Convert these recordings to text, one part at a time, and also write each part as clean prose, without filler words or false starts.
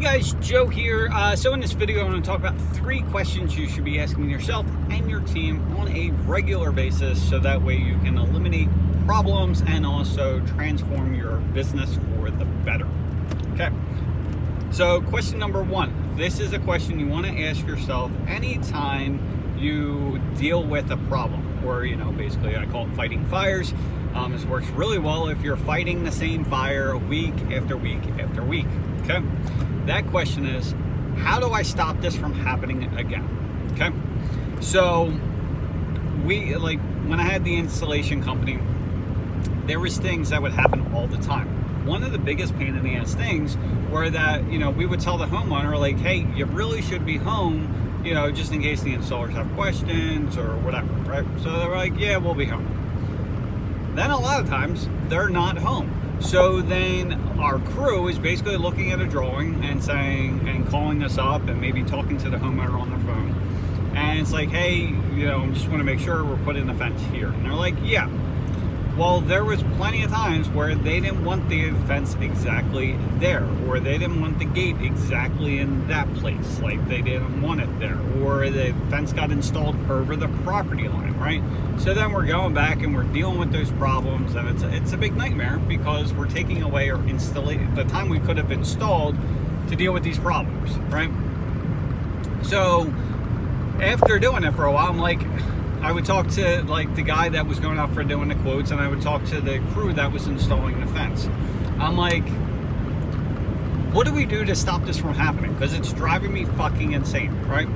guys, Joe here. So in this video, I'm going to talk about 3 questions you should be asking yourself and your team on a regular basis, so that way you can eliminate problems and also transform your business for the better. Okay. So question number 1. This is a question you want to ask yourself anytime you deal with a problem, or basically I call it fighting fires. This works really well if you're fighting the same fire week after week after week. Okay. That question is, how do I stop this from happening again? Okay. So when I had the installation company, there was things that would happen all the time. One of the biggest pain in the ass things were that, we would tell the homeowner, like, hey, you really should be home, just in case the installers have questions or whatever, right? So they're like, yeah, we'll be home. Then a lot of times they're not home. So then our crew is basically looking at a drawing and saying, and calling us up and maybe talking to the homeowner on the phone. And it's like, hey, just want to make sure we're putting the fence here. And they're like, yeah. Well, there was plenty of times where they didn't want the fence exactly there, or they didn't want the gate exactly in that place, like they didn't want it there, or the fence got installed over the property line, right? So then we're going back and we're dealing with those problems, and it's a big nightmare because we're taking away our the time we could have installed to deal with these problems, right? So after doing it for a while, I'm like, I would talk to the guy that was going out for doing the quotes, and I would talk to the crew that was installing the fence. I'm like, what do we do to stop this from happening? Because it's driving me fucking insane, right?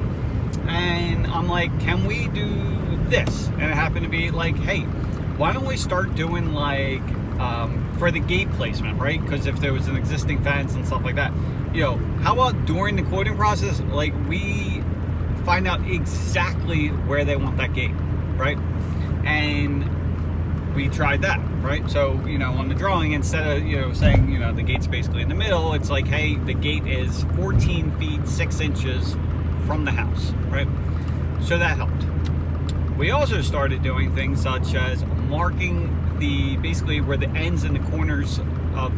And I'm like, can we do this? And it happened to be like, hey, why don't we start doing for the gate placement, right? Because if there was an existing fence and stuff like that, how about during the quoting process, we find out exactly where they want that gate, right? And we tried that, right? So, on the drawing, instead of, saying, the gate's basically in the middle, it's like, hey, the gate is 14 feet, 6 inches from the house, right? So that helped. We also started doing things such as marking basically where the ends and the corners of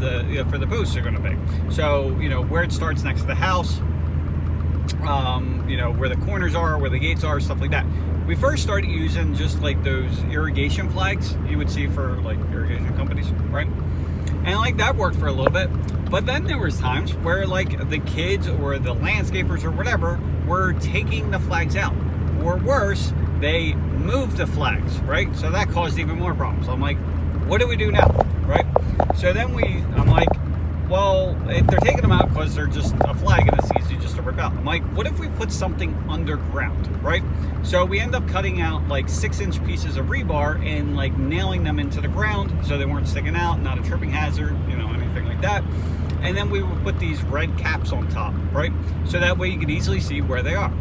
for the posts are going to be. So, where it starts next to the house, where the corners are, where the gates are, stuff like that. We first started using just those irrigation flags you would see for irrigation companies, right? And that worked for a little bit. But then there was times where the kids or the landscapers or whatever were taking the flags out. Or worse, they moved the flags, right? So that caused even more problems. I'm like, what do we do now, right? So then I'm like, well, they're taking them out because they're just a flag and it's easy just to rip out. I'm like, what if we put something underground, right? So we end up cutting out 6-inch pieces of rebar and nailing them into the ground so they weren't sticking out, not a tripping hazard, anything like that. And then we would put these red caps on top, right? So that way you could easily see where they are.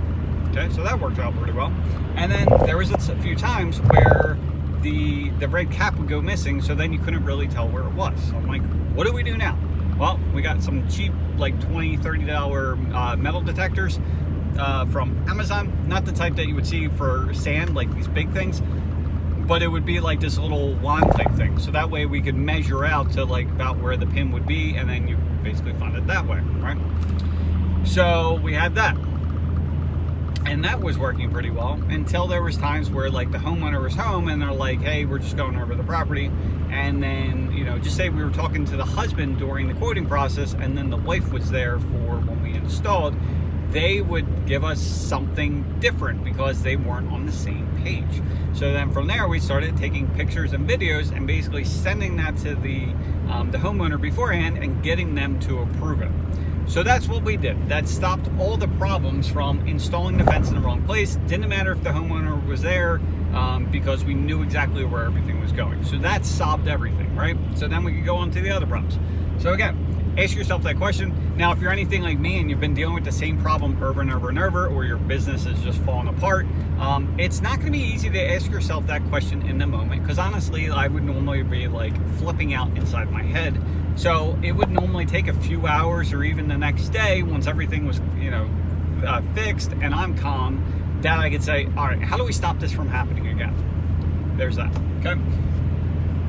Okay, so that worked out pretty well. And then there was a few times where the red cap would go missing, so then you couldn't really tell where it was. So I'm like, what do we do now? Well, we got some cheap, $20, $30 metal detectors from Amazon. Not the type that you would see for sand, these big things, but it would be this little wand type thing. So that way we could measure out to about where the pin would be, and then you basically find it that way, right? So we had that. And that was working pretty well until there was times where the homeowner was home and they're like, hey, we're just going over the property. And then, just say we were talking to the husband during the quoting process and then the wife was there for when we installed, they would give us something different because they weren't on the same page. So then from there, we started taking pictures and videos and basically sending that to the homeowner beforehand and getting them to approve it. So that's what we did. That stopped all the problems from installing the fence in the wrong place. Didn't matter if the homeowner was there because we knew exactly where everything was going. So that solved everything, right? So then we could go on to the other problems. So again, ask yourself that question. Now, if you're anything like me and you've been dealing with the same problem over and over and over, or your business is just falling apart, it's not going to be easy to ask yourself that question in the moment, because honestly, I would normally be flipping out inside my head. So it would normally take a few hours or even the next day once everything was, fixed and I'm calm, that I could say, all right, how do we stop this from happening again? There's that, okay?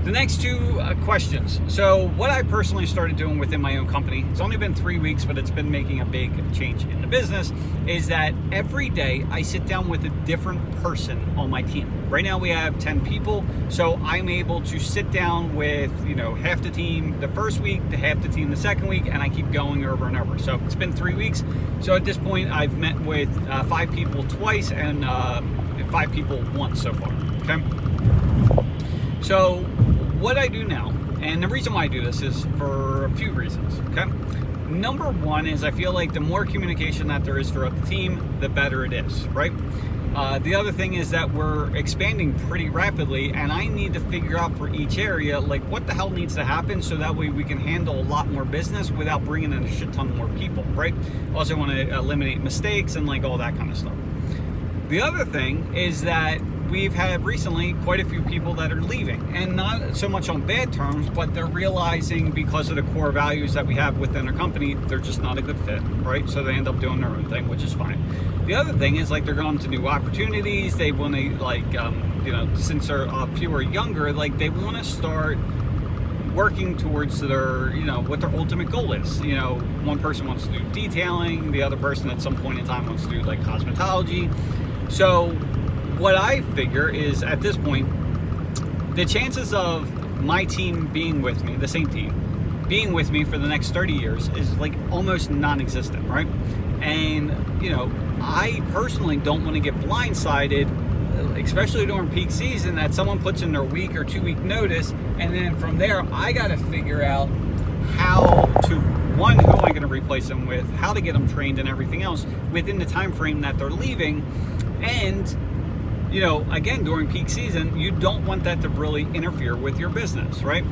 The next two questions. So what I personally started doing within my own company, it's only been 3 weeks, but it's been making a big change in the business, is that every day I sit down with a different person on my team. Right now we have 10 people, so I'm able to sit down with, half the team the first week, half the team the second week, and I keep going over and over. So it's been 3 weeks. So at this point, I've met with 5 people twice and 5 people once so far, okay? So what I do now, and the reason why I do this is for a few reasons, okay? Number one is I feel like the more communication that there is throughout the team, the better it is, right? The other thing is that we're expanding pretty rapidly, and I need to figure out for each area, like, what the hell needs to happen so that way we can handle a lot more business without bringing in a shit ton more people, right? Also want to eliminate mistakes and like all that kind of stuff. The other thing is that we've had recently quite a few people that are leaving, and not so much on bad terms, but they're realizing because of the core values that we have within our company, they're just not a good fit, right? So they end up doing their own thing, which is fine. The other thing is, like, they're going to new opportunities. They want to, like, since they're fewer younger, like, they want to start working towards their, what their ultimate goal is. One person wants to do detailing, the other person at some point in time wants to do, like, cosmetology. So what I figure is, at this point, the chances of my team being with me, the same team, being with me for the next 30 years is like almost non-existent, right? And, I personally don't want to get blindsided, especially during peak season, that someone puts in their week or 2 week notice, and then from there, I got to figure out how to, one, who am I going to replace them with, how to get them trained and everything else within the time frame that they're leaving. And again, during peak season, you don't want that to really interfere with your business, right?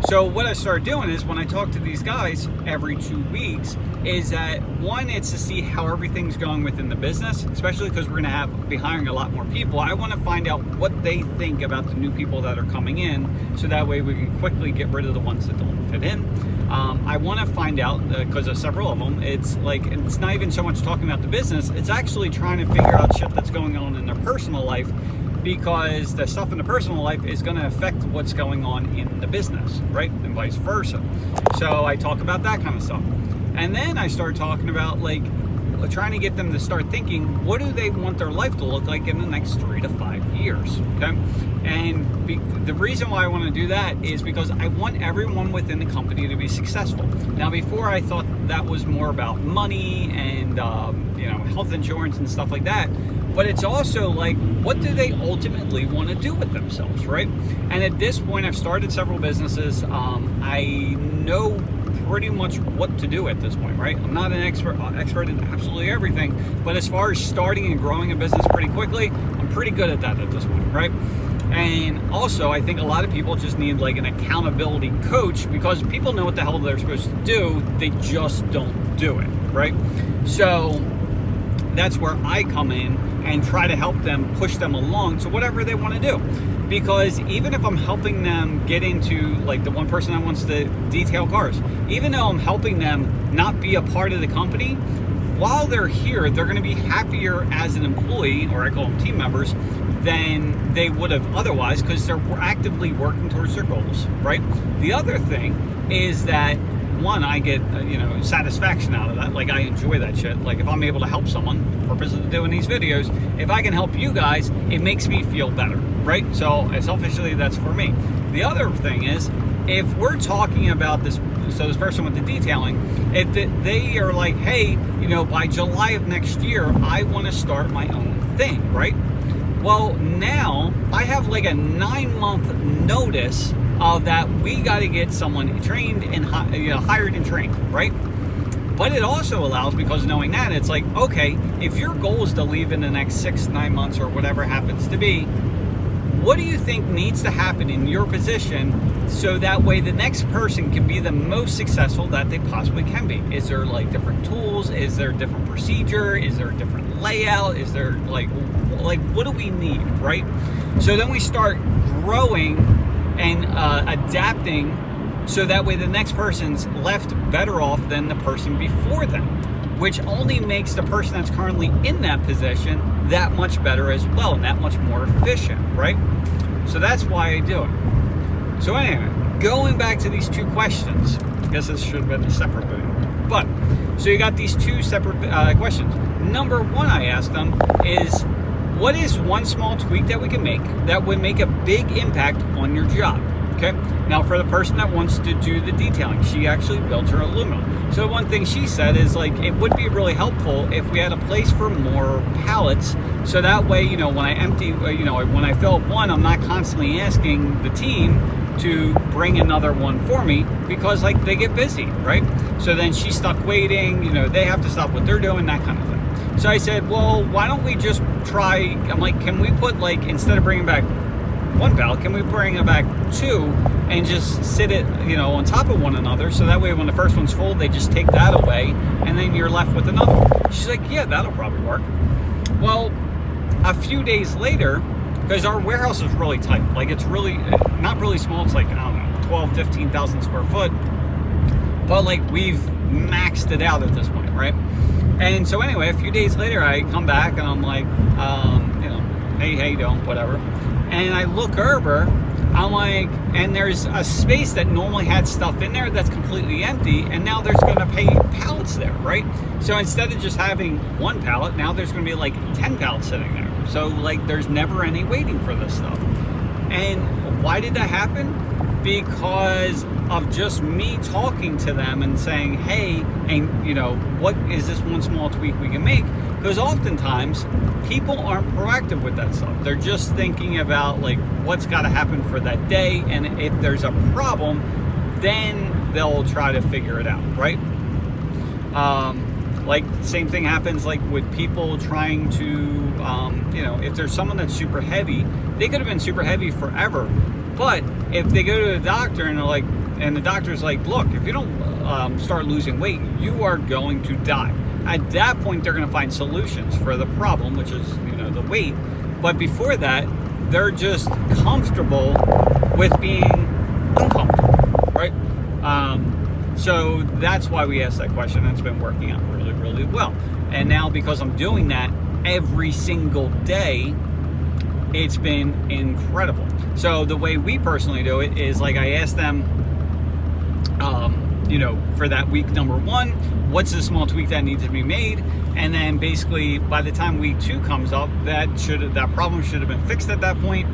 So what I started doing is, when I talk to these guys every 2 weeks, is that, one, it's to see how everything's going within the business, especially because we're going to be hiring a lot more people. I want to find out what they think about the new people that are coming in, so that way we can quickly get rid of the ones that don't fit in. I want to find out, because of several of them, it's not even so much talking about the business, it's actually trying to figure out shit that's going on in their personal life, because the stuff in the personal life is going to affect what's going on in the business, right? And vice versa. So I talk about that kind of stuff. And then I start talking about, like, trying to get them to start thinking, what do they want their life to look like in the next 3 to 5 years, okay? And the reason why I want to do that is because I want everyone within the company to be successful. Now, before, I thought that was more about money and, health insurance and stuff like that. But it's also like, what do they ultimately want to do with themselves, right? And at this point, I've started several businesses. I know pretty much what to do at this point, right? I'm not an expert in absolutely everything, but as far as starting and growing a business pretty quickly, I'm pretty good at that at this point, right? And also, I think a lot of people just need, like, an accountability coach, because people know what the hell they're supposed to do, they just don't do it, right? So that's where I come in and try to help them, push them along to whatever they want to do. Because even if I'm helping them get into, like, the one person that wants to detail cars, even though I'm helping them not be a part of the company, while they're here, they're going to be happier as an employee, or I call them team members, than they would have otherwise, because they're actively working towards their goals, right? The other thing is that, one, I get satisfaction out of that. Like, I enjoy that shit. Like, if I'm able to help someone, the purpose of doing these videos, if I can help you guys, it makes me feel better, right? So selfishly, that's for me. The other thing is, if we're talking about this, so this person with the detailing, if they are like, hey, by July of next year, I want to start my own thing, right? Well, now I have like a 9-month notice of that we got to get someone trained and hired and trained, right? But it also allows, because knowing that, it's like, okay, if your goal is to leave in the next 6-9 months or whatever it happens to be, what do you think needs to happen in your position so that way the next person can be the most successful that they possibly can be? Is there, like, different tools? Is there a different procedure? Is there a different layout? Is there like what do we need, right? So then we start growing and adapting, so that way the next person's left better off than the person before them, which only makes the person that's currently in that position that much better as well, and that much more efficient, right? So that's why I do it. So anyway, going back to these two questions, I guess this should have been a separate video. But, so you got these two separate questions. Number one I asked them is, what is one small tweak that we can make that would make a big impact on your job? Okay. Now, for the person that wants to do the detailing, she actually built her aluminum. So one thing she said is like, it would be really helpful if we had a place for more pallets. So that way, when I empty, when I fill up one, I'm not constantly asking the team to bring another one for me, because like they get busy, right? So then she's stuck waiting, they have to stop what they're doing, that kind of thing. So I said, well, why don't we just try, I'm like, can we put like, instead of bringing back one pallet, can we bring it back two and just sit it, on top of one another, so that way when the first one's full, they just take that away and then you're left with another one. She's like, yeah, that'll probably work. Well, a few days later, because our warehouse is really tight, like it's really, not really small, it's like, I don't know, 12, 15,000 square foot, but like we've maxed it out at this point, right? And so anyway, a few days later, I come back and I'm like, hey, how you doing, whatever. And I look over, I'm like, and there's a space that normally had stuff in there that's completely empty, and now there's going to be pallets there, right? So instead of just having one pallet, now there's going to be like 10 pallets sitting there. So like there's never any waiting for this stuff. And why did that happen? Because of just me talking to them and saying, hey, and what is this one small tweak we can make? Because oftentimes people aren't proactive with that stuff. They're just thinking about like what's got to happen for that day, and if there's a problem, then they'll try to figure it out, right? Like same thing happens like with people trying to, if there's someone that's super heavy, they could have been super heavy forever. But if they go to the doctor and they're like, and the doctor's like, look, if you don't start losing weight, you are going to die. At that point, they're going to find solutions for the problem, which is, the weight. But before that, they're just comfortable with being uncomfortable, right? So that's why we asked that question, and it's been working out really, really well. And now because I'm doing that every single day, it's been incredible. So the way we personally do it is like I ask them, for that week number one, what's the small tweak that needs to be made? And then basically by the time week two comes up, that problem should have been fixed at that point,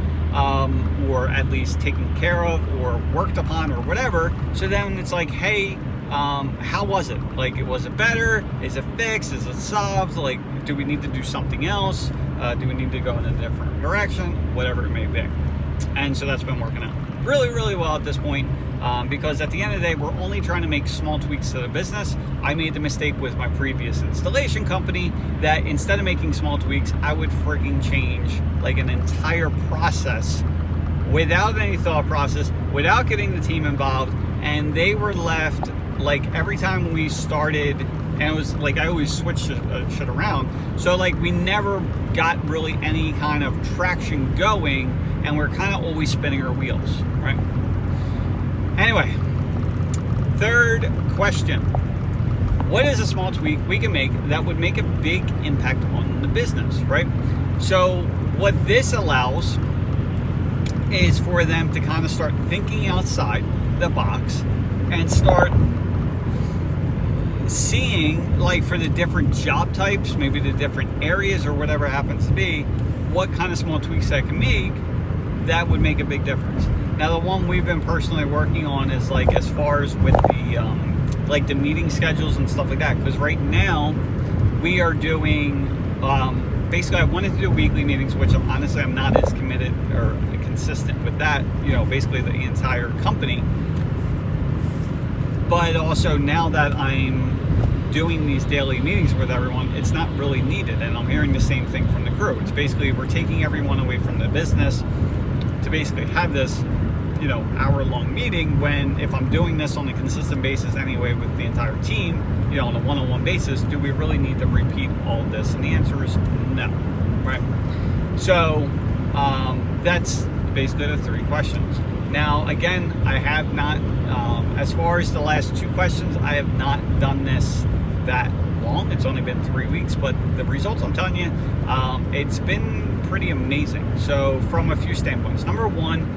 or at least taken care of or worked upon or whatever. So then it's like, hey, how was it? Like, was it better? Is it fixed? Is it solved? Like, do we need to do something else? Do we need to go in a different direction? Whatever it may be. And so that's been working out really, really well at this point, because at the end of the day, we're only trying to make small tweaks to the business. I made the mistake with my previous installation company that instead of making small tweaks, I would freaking change like an entire process without any thought process, without getting the team involved, and they were left like every time we started, and it was like I always switched shit around, so like we never got really any kind of traction going, and we're kind of always spinning our wheels, right? Anyway, third question. What is a small tweak we can make that would make a big impact on the business, right? So what this allows is for them to kind of start thinking outside the box and start seeing, like, for the different job types, maybe the different areas or whatever it happens to be, what kind of small tweaks I can make that would make a big difference. Now, the one we've been personally working on is like as far as with the like the meeting schedules and stuff like that, because right now we are doing basically I wanted to do weekly meetings, which I'm not as committed or consistent with that, basically the entire company. But also now that I'm doing these daily meetings with everyone, it's not really needed, and I'm hearing the same thing from the crew. It's basically we're taking everyone away from the business to basically have this hour-long meeting, when if I'm doing this on a consistent basis anyway with the entire team, on a one-on-one basis, do we really need to repeat all of this? And the answer is no, right? So that's basically the three questions. Now, again, I have not, as far as the last two questions, I have not done this that long. It's only been 3 weeks, but the results, I'm telling you, it's been pretty amazing. So from a few standpoints. Number one,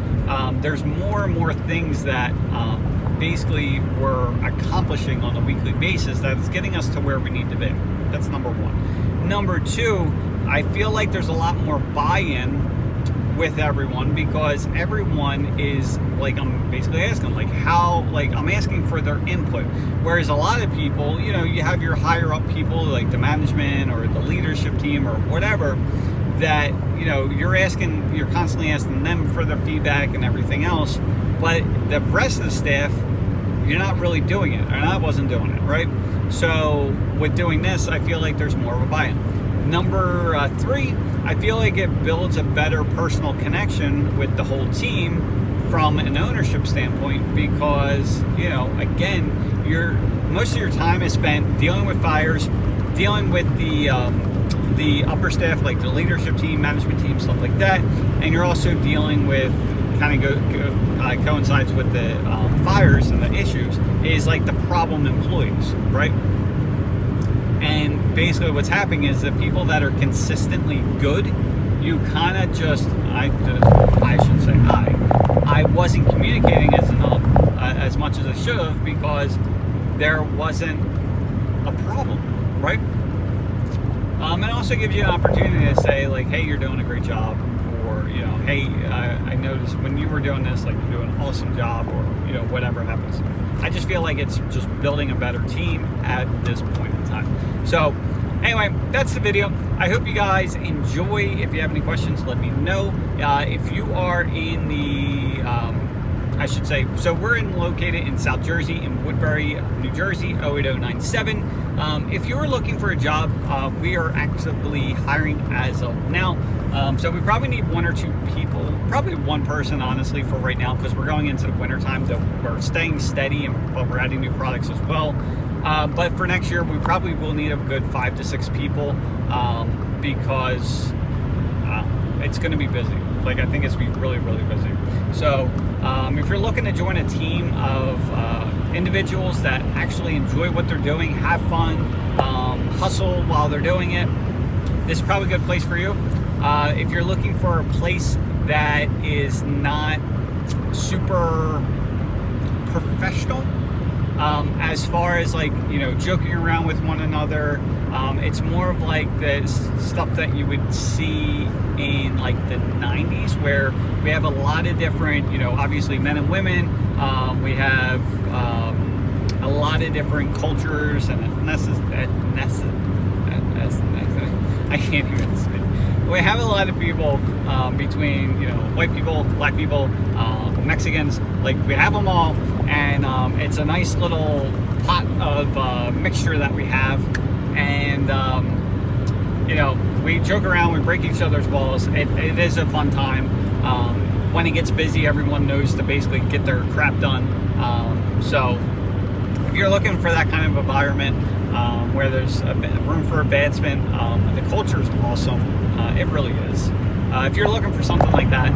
there's more and more things that basically we're accomplishing on a weekly basis that is getting us to where we need to be. That's number one. Number two, I feel like there's a lot more buy-in with everyone, because everyone is like, I'm basically asking like how, like I'm asking for their input, whereas a lot of people, you know, you have your higher up people like the management or the leadership team or whatever, that, you know, you're constantly asking them for their feedback and everything else, but the rest of the staff, you're not really doing it, and I wasn't doing it, right? So with doing this, I feel like there's more of a buy-in. Number three, I feel like it builds a better personal connection with the whole team from an ownership standpoint, because, you know, again, most of your time is spent dealing with fires, dealing with the upper staff, like the leadership team, management team, stuff like that, and you're also dealing with, kind of coincides with the fires and the issues, is like the problem employees, right? And basically what's happening is the people that are consistently good, you kind of just, I should say I wasn't communicating as much as I should have, because there wasn't a problem, right? It also gives you an opportunity to say like, hey, you're doing a great job, or, you know, hey, I noticed when you were doing this, like, you're doing an awesome job, or, you know, whatever happens. I just feel like it's just building a better team at this point in time. So anyway, that's the video. I hope you guys enjoy. If you have any questions, let me know. If you are in the, I should say, so we're located in South Jersey, in Woodbury, New Jersey, 08097. If you're looking for a job, we are actively hiring as of now. So we probably need one or two people, probably one person, honestly, for right now, because we're going into the winter time. So we're staying steady, but we're adding new products as well. But for next year, we probably will need a good 5 to 6 people, because it's going to be busy. Like, I think it's going to be really, really busy. So if you're looking to join a team of individuals that actually enjoy what they're doing, have fun, hustle while they're doing it, this is probably a good place for you. If you're looking for a place that is not super professional, as far as, like, you know, joking around with one another, it's more of like the stuff that you would see in like the 90s, where we have a lot of different, you know, obviously men and women, we have a lot of different cultures and I can't even speak. We have a lot of people between, you know, white people, black people, Mexicans, like, we have them all, and it's a nice little pot of mixture that we have, and you know, we joke around, we break each other's balls. It is a fun time. When it gets busy, everyone knows to basically get their crap done. So if you're looking for that kind of environment, where there's a room for advancement, the culture is awesome. It really is. If you're looking for something like that,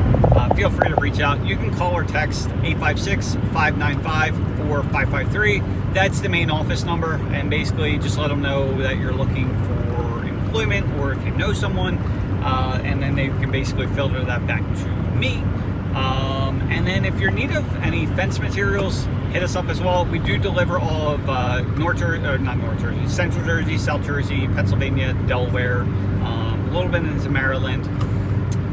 feel free to reach out. You can call or text 856-595-4553. That's the main office number, and basically just let them know that you're looking for employment, or if you know someone, and then they can basically filter that back to me. And then if you're in need of any fence materials, hit us up as well. We do deliver all of Central Jersey, South Jersey, Pennsylvania, Delaware, a little bit into Maryland,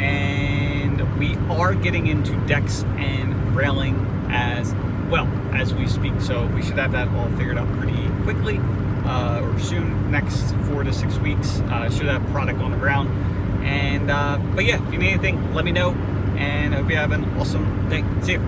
and we are getting into decks and railing as well as we speak. So we should have that all figured out pretty quickly, or soon, next 4 to 6 weeks. Should have product on the ground. And but yeah, if you need anything, let me know. And I hope you have an awesome day. See you.